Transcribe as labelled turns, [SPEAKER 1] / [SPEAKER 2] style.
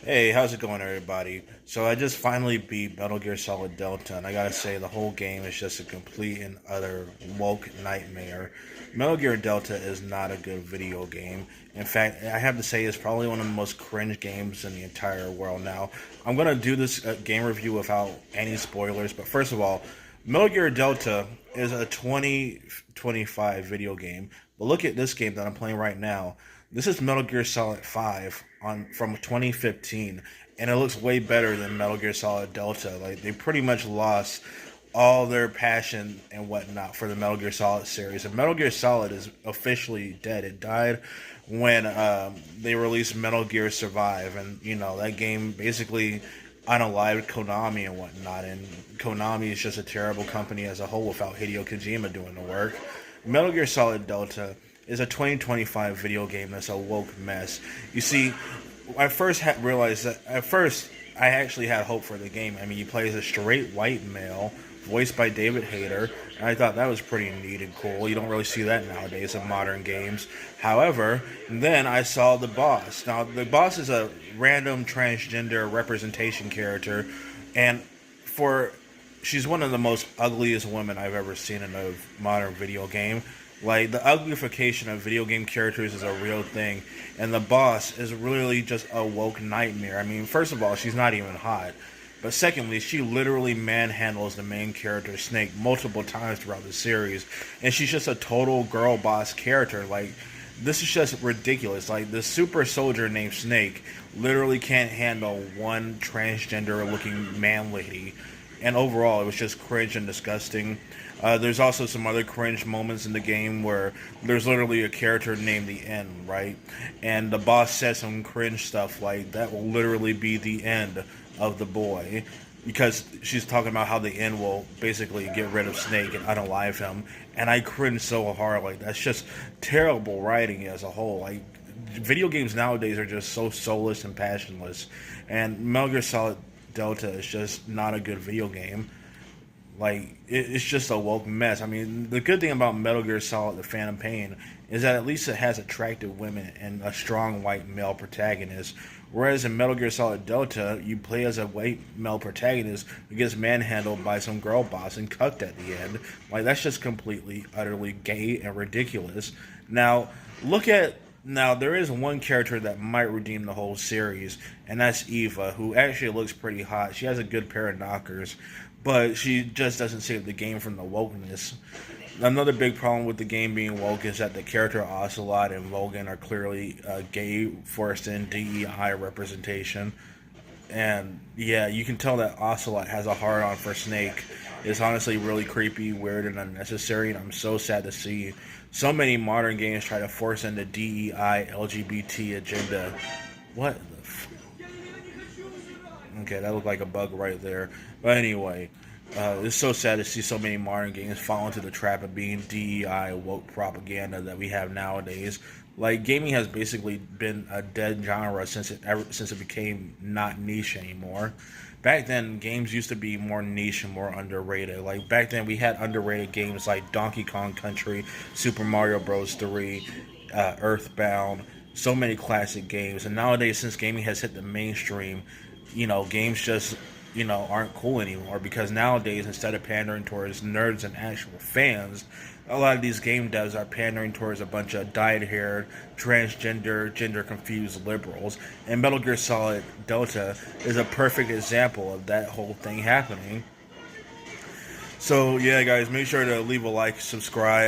[SPEAKER 1] Hey, how's it going, everybody? So I just finally beat Metal Gear Solid Delta, and I gotta say, the whole game is just a complete and utter woke nightmare. Metal Gear Delta is not a good video game. In fact, I have to say, it's probably one of the most cringe games in the entire world now. I'm gonna do this game review without any spoilers, but first of all, Metal Gear Delta is a 2025 video game, but look at this game that I'm playing right now. This is Metal Gear Solid 5 on from 2015, and it looks way better than Metal Gear Solid Delta. Like, they pretty much lost all their passion and whatnot for the Metal Gear Solid series. And Metal Gear Solid is officially dead. It died when they released Metal Gear Survive, and that game basically unalived Konami and whatnot. And Konami is just a terrible company as a whole without Hideo Kojima doing the work. Metal Gear Solid Delta is a 2025 video game that's a woke mess. You see, I first realized that at first I actually had hope for the game. I mean, you play as a straight white male, voiced by David Hayter, and I thought that was pretty neat and cool. You don't really see that nowadays in modern games. However, then I saw the boss. Now, the boss is a random transgender representation character, and for she's one of the most ugliest women I've ever seen in a modern video game. Like, the uglification of video game characters is a real thing, and the boss is really just a woke nightmare. I mean, first of all, she's not even hot, but secondly, she literally manhandles the main character Snake multiple times throughout the series, and she's just a total girl boss character. Like, this is just ridiculous. Like, the super soldier named Snake literally can't handle one transgender looking man lady, and overall, it was just cringe and disgusting. There's also some other cringe moments in the game where there's literally a character named the End, right? And the boss says some cringe stuff like that will literally be the end of the boy, because she's talking about how the End will basically get rid of Snake and unalive him. And I cringe so hard. Like, that's just terrible writing as a whole. Like, video games nowadays are just so soulless and passionless, and Metal Gear Solid Delta is just not a good video game. Like, it's just a woke mess. I mean, the good thing about Metal Gear Solid: The Phantom Pain is that at least it has attractive women and a strong white male protagonist. Whereas in Metal Gear Solid Delta, you play as a white male protagonist who gets manhandled by some girl boss and cucked at the end. Like, that's just completely, utterly gay and ridiculous. Now, look at now, there is one character that might redeem the whole series, and that's Eva, who actually looks pretty hot. She has a good pair of knockers, but she just doesn't save the game from the wokeness. Another big problem with the game being woke is that the character Ocelot and Logan are clearly gay, forced in DEI representation. And yeah, you can tell that Ocelot has a hard on for Snake. It's honestly really creepy, weird, and unnecessary, and I'm so sad to see so many modern games try to force in the DEI LGBT agenda. What the Okay, that looked like a bug right there. But anyway, it's so sad to see so many modern games fall into the trap of being DEI woke propaganda that we have nowadays. Like, gaming has basically been a dead genre since it became not niche anymore. Back then, games used to be more niche and more underrated. Like, back then, we had underrated games like Donkey Kong Country, Super Mario Bros. 3, Earthbound, so many classic games. And nowadays, since gaming has hit the mainstream, games just, aren't cool anymore, because nowadays, instead of pandering towards nerds and actual fans, a lot of these game devs are pandering towards a bunch of dyed-haired, transgender, gender-confused liberals. And Metal Gear Solid Delta is a perfect example of that whole thing happening. So, yeah, guys, make sure to leave a like, subscribe.